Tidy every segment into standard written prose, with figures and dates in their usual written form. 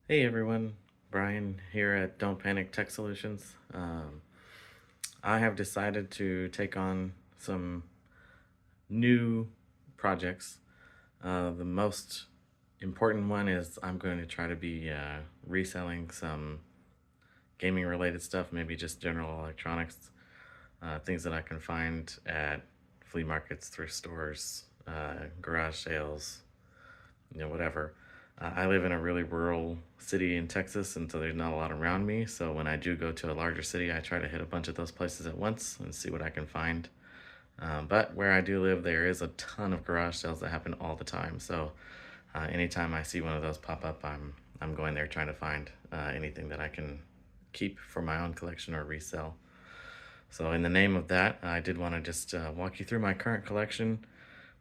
Hey everyone, Brian here at Don't Panic Tech Solutions. I have decided to take on some new projects. The most important one is I'm going to try to be reselling some gaming related stuff, maybe just general electronics, things that I can find at flea markets, thrift stores, garage sales, whatever. I live in a really rural city in Texas, and so there's not a lot around me. So when I do go to a larger city, I try to hit a bunch of those places at once and see what I can find. But where I do live, there is a ton of garage sales that happen all the time. So anytime I see one of those pop up, I'm going there trying to find anything that I can keep for my own collection or resell. So in the name of that, I did want to just walk you through my current collection.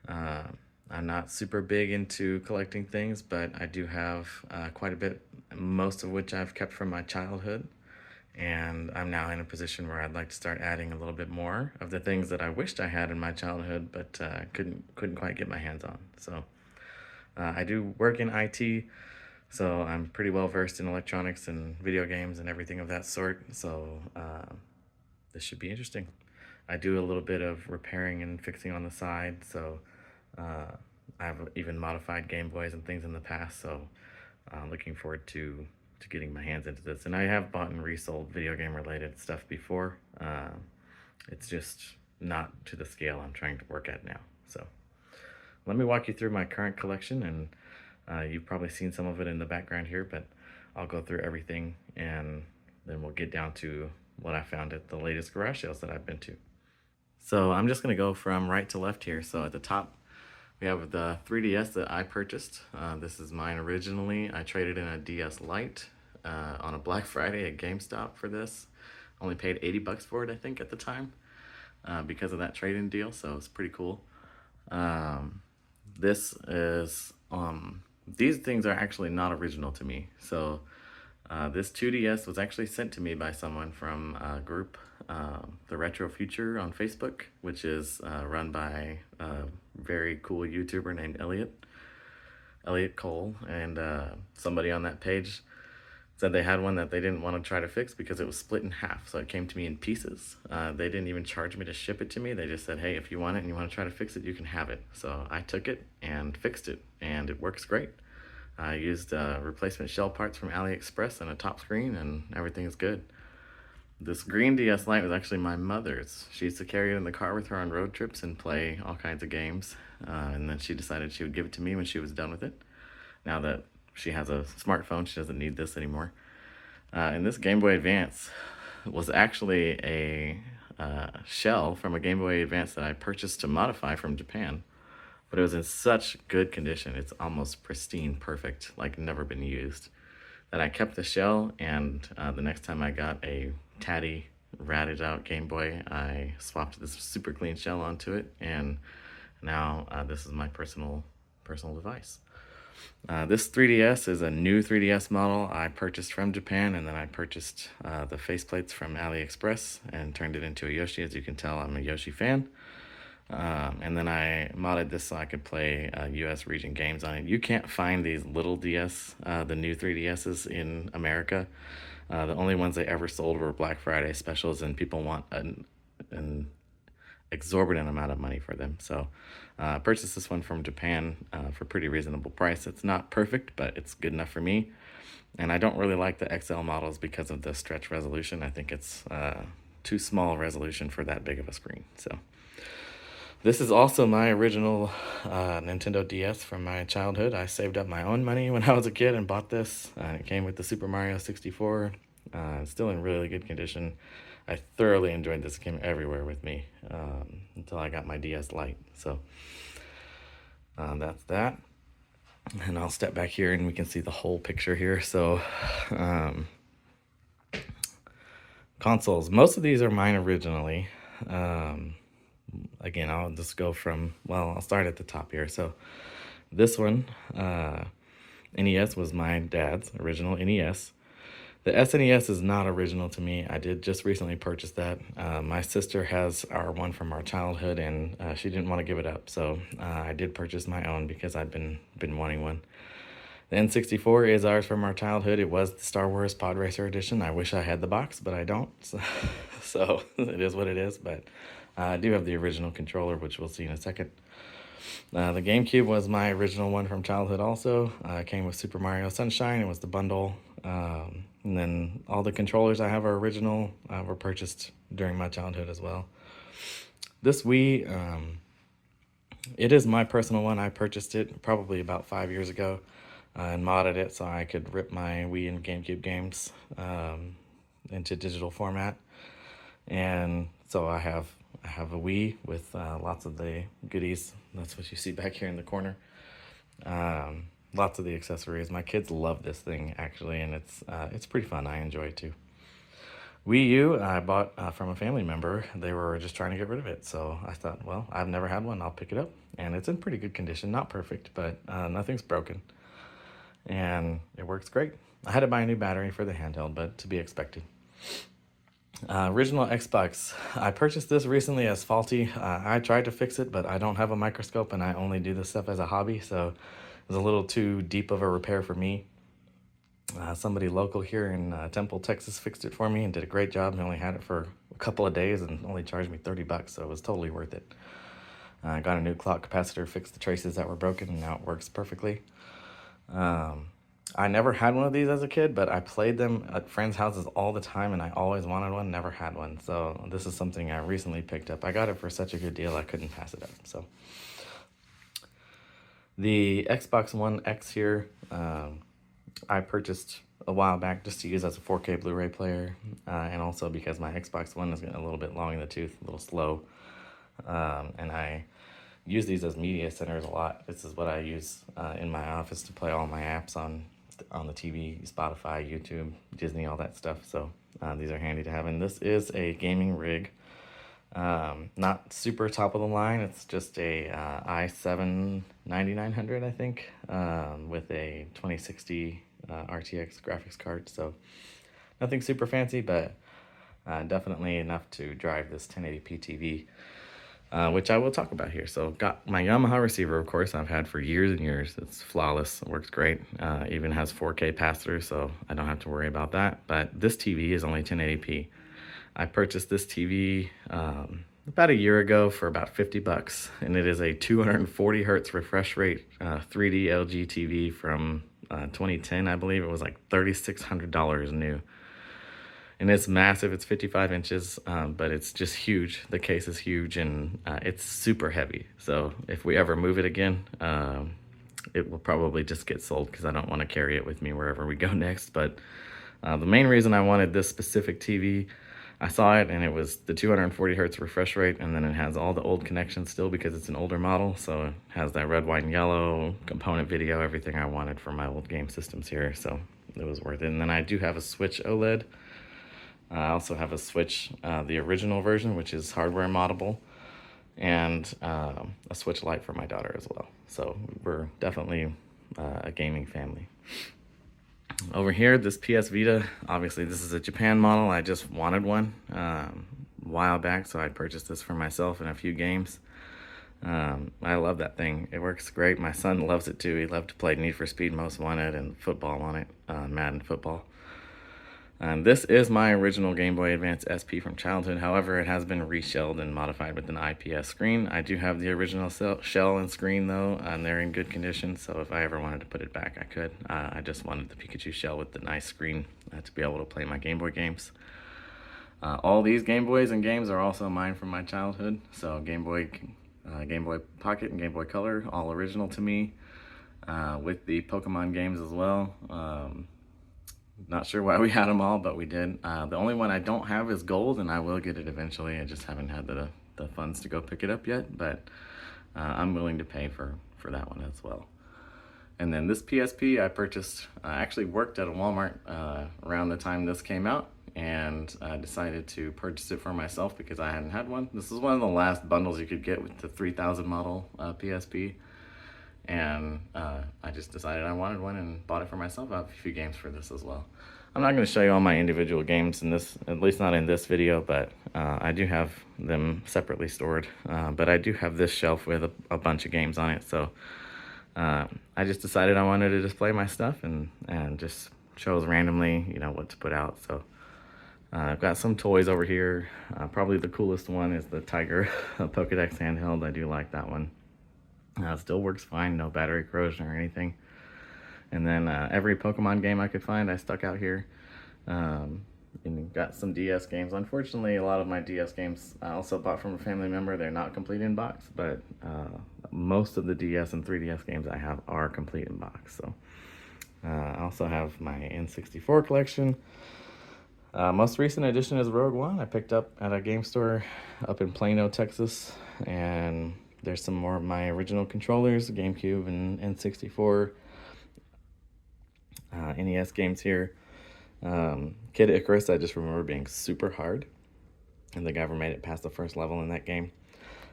Uh, I'm not super big into collecting things, but I do have quite a bit, most of which I've kept from my childhood. And I'm now in a position where I'd like to start adding a little bit more of the things that I wished I had in my childhood, but couldn't quite get my hands on. So I do work in IT, so I'm pretty well versed in electronics and video games and everything of that sort. So this should be interesting. I do a little bit of repairing and fixing on the side, so uh, I've even modified Game Boys and things in the past. So looking forward to getting my hands into this. And I have bought and resold video game related stuff before. It's just not to the scale I'm trying to work at now. So let me walk you through my current collection, and you've probably seen some of it in the background here, but I'll go through everything and then we'll get down to what I found at the latest garage sales that I've been to. So I'm just going to go from right to left here. So at the top, we have the 3DS that I purchased. This is mine originally. I traded in a DS Lite on a Black Friday at GameStop for this. Only paid 80 bucks for it, I think, at the time because of that trade-in deal. So it's pretty cool. This is these things are actually not original to me. So this 2DS was actually sent to me by someone from a group, the Retro Future on Facebook, which is run by a very cool YouTuber named Elliot Cole, and somebody on that page said they had one that they didn't want to try to fix because it was split in half, so it came to me in pieces. They didn't even charge me to ship it to me. They just said, hey, if you want it and you want to try to fix it, you can have it. So I took it and fixed it, and it works great. I used replacement shell parts from AliExpress and a top screen, and everything is good. This green DS Lite was actually my mother's. She used to carry it in the car with her on road trips and play all kinds of games. And then she decided she would give it to me when she was done with it. Now that she has a smartphone, she doesn't need this anymore. And this Game Boy Advance was actually a shell from a Game Boy Advance that I purchased to modify from Japan. But it was in such good condition, it's almost pristine, perfect, like never been used, that I kept the shell. And the next time I got a tatty, ratted out Game Boy, I swapped this super clean shell onto it, and now this is my personal device. This 3DS is a new 3DS model I purchased from Japan, and then I purchased the faceplates from AliExpress and turned it into a Yoshi. As you can tell, I'm a Yoshi fan. And then I modded this so I could play US region games on it. You can't find these little DS, the new 3DSs in America. The only ones they ever sold were Black Friday specials, and people want an exorbitant amount of money for them. So I purchased this one from Japan for a pretty reasonable price. It's not perfect, but it's good enough for me. And I don't really like the XL models because of the stretch resolution. I think it's too small resolution for that big of a screen. So this is also my original Nintendo DS from my childhood. I saved up my own money when I was a kid and bought this. It came with the Super Mario 64. It's still in really good condition. I thoroughly enjoyed this. It came everywhere with me until I got my DS Lite. So that's that. And I'll step back here and we can see the whole picture here. So consoles. Most of these are mine originally. Again, I'll just go from, well, I'll start at the top here. So this one, NES, was my dad's original NES. The SNES is not original to me. I did just recently purchase that. My sister has our one from our childhood, and she didn't want to give it up. So I did purchase my own because I've been wanting one. The N64 is ours from our childhood. It was the Star Wars Pod Racer Edition. I wish I had the box, but I don't. So it is what it is. But I do have the original controller, which we'll see in a second. The GameCube was my original one from childhood also. It came with Super Mario Sunshine. It was the bundle. And then all the controllers I have are original, were purchased during my childhood as well. This Wii, it is my personal one. I purchased it probably about 5 years ago and modded it so I could rip my Wii and GameCube games into digital format. And so I have a Wii with lots of the goodies. That's what you see back here in the corner. Lots of the accessories. My kids love this thing actually, and it's pretty fun. I enjoy it too. Wii U, I bought from a family member. They were just trying to get rid of it, so I thought, well, I've never had one. I'll pick it up, and it's in pretty good condition. Not perfect, but nothing's broken, and it works great. I had to buy a new battery for the handheld, but to be expected. Original Xbox. I purchased this recently as faulty. I tried to fix it, but I don't have a microscope, and I only do this stuff as a hobby, so it was a little too deep of a repair for me. Somebody local here in Temple, Texas fixed it for me and did a great job. He only had it for a couple of days and only charged me $30, so it was totally worth it. I got a new clock capacitor, fixed the traces that were broken, and now it works perfectly. I never had one of these as a kid, but I played them at friends' houses all the time, and I always wanted one, never had one. So this is something I recently picked up. I got it for such a good deal, I couldn't pass it up. So the Xbox One X here, I purchased a while back just to use as a 4K Blu-ray player, and also because my Xbox One is getting a little bit long in the tooth, a little slow, and I use these as media centers a lot. This is what I use in my office to play all my apps on the TV, Spotify, YouTube, Disney, all that stuff. So these are handy to have. And this is a gaming rig. Not super top of the line. It's just a i7 9900, I think, with a 2060 RTX graphics card. So nothing super fancy, but definitely enough to drive this 1080p TV, which I will talk about here. So got my Yamaha receiver, of course, I've had for years and years. It's flawless. It works great. Even has 4K pass-through, so I don't have to worry about that. But this TV is only 1080p. I purchased this TV about a year ago for about $50, and it is a 240 hertz refresh rate 3D LG TV from 2010, I believe. It was like $3,600 new. And it's massive. It's 55 inches, but it's just huge. The case is huge, and it's super heavy. So if we ever move it again, it will probably just get sold because I don't want to carry it with me wherever we go next. But the main reason I wanted this specific TV, I saw it and it was the 240 hertz refresh rate, and then it has all the old connections still because it's an older model. So it has that red, white, and yellow component video, everything I wanted for my old game systems here. So it was worth it. And then I do have a Switch OLED. I also have a Switch, the original version, which is hardware moddable, and a Switch Lite for my daughter as well. So we're definitely a gaming family. Over here, this PS Vita, obviously this is a Japan model. I just wanted one a while back, so I purchased this for myself and a few games. I love that thing. It works great. My son loves it too. He loved to play Need for Speed Most Wanted and football on it, Madden football. This is my original Game Boy Advance SP from childhood. However, it has been reshelled and modified with an IPS screen. I do have the original shell and screen though, and they're in good condition, so if I ever wanted to put it back, I could. I just wanted the Pikachu shell with the nice screen to be able to play my Game Boy games. All these Game Boys and games are also mine from my childhood. So Game Boy Pocket and Game Boy Color, all original to me, with the Pokemon games as well. Not sure why we had them all, but we did. The only one I don't have is gold, and I will get it eventually. I just haven't had the funds to go pick it up yet, but I'm willing to pay for that one as well. And then this PSP I purchased, I actually worked at a Walmart around the time this came out, and I decided to purchase it for myself because I hadn't had one. This is one of the last bundles you could get with the 3000 model PSP. And I just decided I wanted one and bought it for myself. I have a few games for this as well. I'm not going to show you all my individual games in this, at least not in this video, but I do have them separately stored. But I do have this shelf with a bunch of games on it, so I just decided I wanted to display my stuff and just chose randomly, what to put out. So I've got some toys over here. Probably the coolest one is the Tiger Pokedex handheld. I do like that one. It still works fine, no battery corrosion or anything. And then every Pokemon game I could find, I stuck out here. And got some DS games. Unfortunately, a lot of my DS games I also bought from a family member. They're not complete in box, but most of the DS and 3DS games I have are complete in box. So I also have my N64 collection. Most recent addition is Rogue One. I picked up at a game store up in Plano, Texas, and there's some more of my original controllers, GameCube and N64, NES games here. Kid Icarus, I just remember being super hard. I think I ever made it past the first level in that game.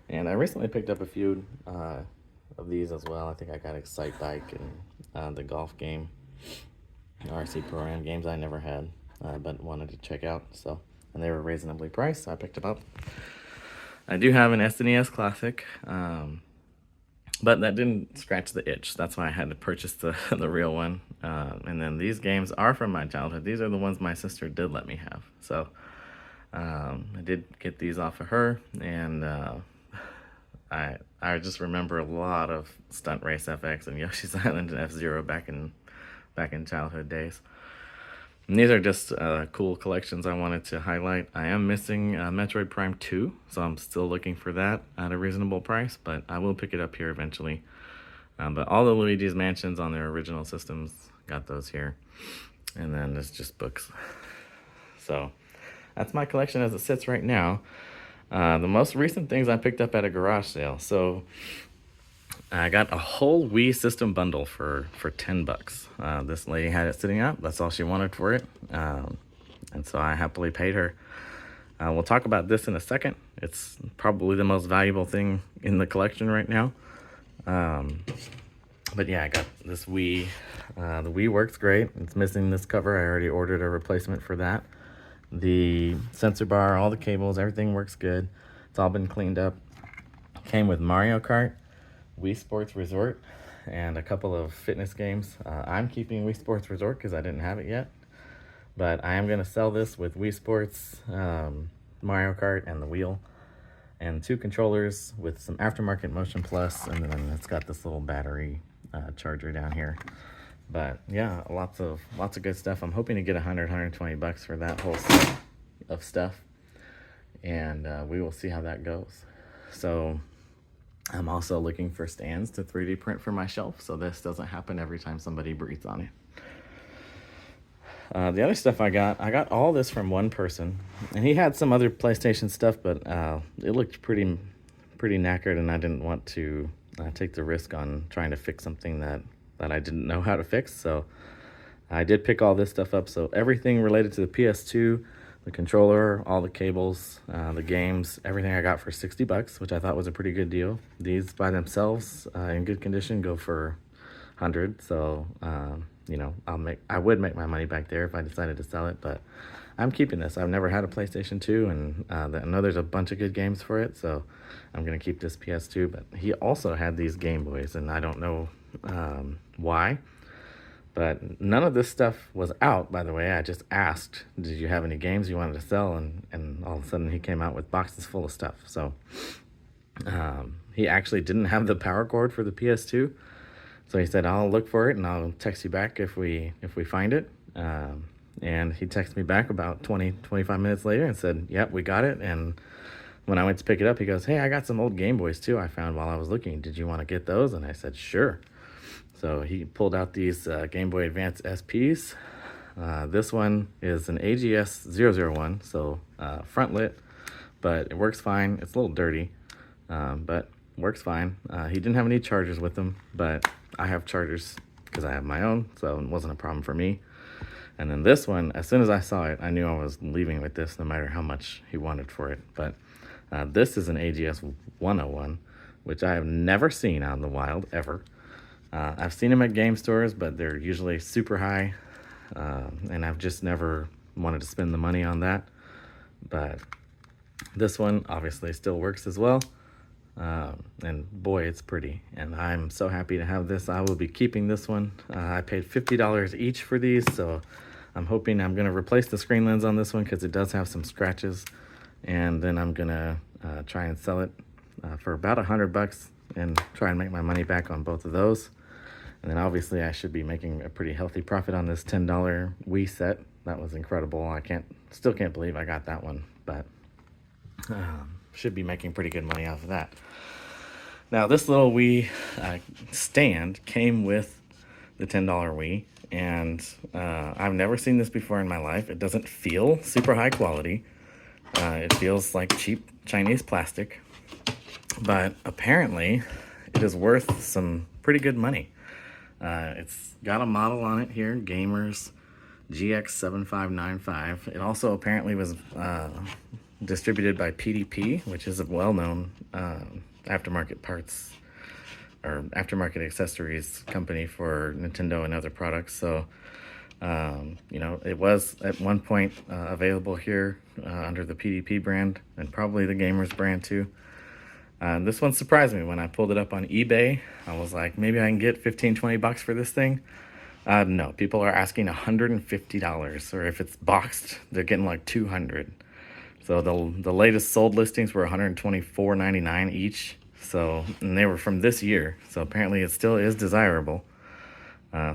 And I recently picked up a few of these as well. I think I got Excite Bike and the golf game, RC Pro-Am games I never had, but wanted to check out. So, and they were reasonably priced, so I picked them up. I do have an SNES Classic, but that didn't scratch the itch. That's why I had to purchase the real one. And then these games are from my childhood. These are the ones my sister did let me have. So I did get these off of her, and I just remember a lot of Stunt Race FX and Yoshi's Island and F-Zero back in childhood days. And these are just cool collections I wanted to highlight. I am missing Metroid Prime 2, so I'm still looking for that at a reasonable price, but I will pick it up here eventually. But all the Luigi's Mansions on their original systems, got those here. And then it's just books. So that's my collection as it sits right now. The most recent things I picked up at a garage sale. So I got a whole Wii system bundle for $10. This lady had it sitting out. That's all she wanted for it. And so I happily paid her. We'll talk about this in a second. It's probably the most valuable thing in the collection right now. But yeah, I got this Wii. The Wii works great. It's missing this cover. I already ordered a replacement for that. The sensor bar, all the cables, everything works good. It's all been cleaned up. Came with Mario Kart, Wii Sports Resort, and a couple of fitness games. I'm keeping Wii Sports Resort because I didn't have it yet. But I am going to sell this with Wii Sports, Mario Kart, and the wheel. And 2 controllers with some aftermarket Motion Plus, and then it's got this little battery charger down here. But yeah, lots of good stuff. I'm hoping to get $120 for that whole set of stuff, and we will see how that goes. So I'm also looking for stands to 3D print for my shelf, so this doesn't happen every time somebody breathes on it. The other stuff I got all this from one person, and he had some other PlayStation stuff, but it looked pretty knackered, and I didn't want to take the risk on trying to fix something that I didn't know how to fix. So I did pick all this stuff up. So everything related to the PS2, the controller, all the cables, the games, everything I got for $60, which I thought was a pretty good deal. These by themselves, in good condition, go for $100. So I would make my money back there if I decided to sell it, but I'm keeping this. I've never had a PlayStation 2, and I know there's a bunch of good games for it, so I'm going to keep this PS2. But he also had these Game Boys, and I don't know why, but none of this stuff was out, by the way. I just asked, did you have any games you wanted to sell, and all of a sudden he came out with boxes full of stuff. So he actually didn't have the power cord for the PS2, so he said, I'll look for it and I'll text you back if we find it. And he texted me back about 25 minutes later and said, yep, we got it. And when I went to pick it up, he goes, hey, I got some old Game Boys too I found while I was looking. Did you want to get those? And I said, sure. So he pulled out these Game Boy Advance SPs. This one is an AGS 001, so front lit, but it works fine. It's a little dirty, but works fine. He didn't have any chargers with him, but I have chargers because I have my own, so it wasn't a problem for me. And then this one, as soon as I saw it, I knew I was leaving with this no matter how much he wanted for it. But this is an AGS 101, which I have never seen out in the wild, ever. I've seen them at game stores, but they're usually super high, and I've just never wanted to spend the money on that. But this one obviously still works as well. And boy, it's pretty. And I'm so happy to have this. I will be keeping this one. I paid $50 each for these, so I'm hoping I'm going to replace the screen lens on this one because it does have some scratches. And then I'm going to try and sell it for about $100 and try and make my money back on both of those. And then obviously I should be making a pretty healthy profit on this $10 Wii set. That was incredible. I still can't believe I got that one, but should be making pretty good money off of that. Now this little Wii stand came with the $10 Wii, and I've never seen this before in my life. It doesn't feel super high quality. It feels like cheap Chinese plastic, but apparently it is worth some pretty good money. It's got a model on it here, Gamers GX7595. It also apparently was distributed by PDP, which is a well-known aftermarket parts or aftermarket accessories company for Nintendo and other products. So, you know, it was at one point available here under the PDP brand and probably the Gamers brand too. This one surprised me when I pulled it up on eBay. I was like, maybe I can get $15-20 for this thing. No, people are asking $150, or if it's boxed, they're getting like $200. So the latest sold listings were $124.99 each. So, and they were from this year. So apparently it still is desirable.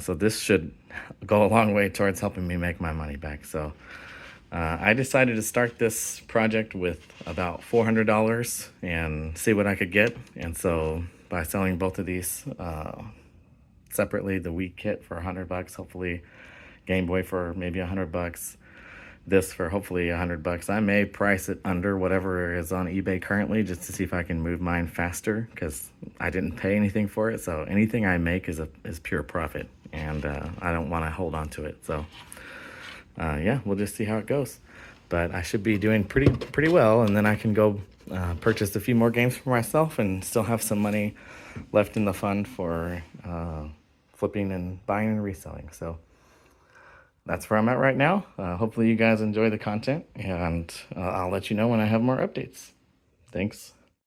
So this should go a long way towards helping me make my money back. So I decided to start this project with about $400 and see what I could get. And so by selling both of these separately, the Wii kit for $100, hopefully Game Boy for maybe $100, this for hopefully $100. I may price it under whatever is on eBay currently just to see if I can move mine faster, because I didn't pay anything for it. So anything I make is pure profit, and I don't want to hold on to it. So yeah, we'll just see how it goes. But I should be doing pretty well, and then I can go purchase a few more games for myself and still have some money left in the fund for flipping and buying and reselling. So that's where I'm at right now. Hopefully you guys enjoy the content, and I'll let you know when I have more updates. Thanks.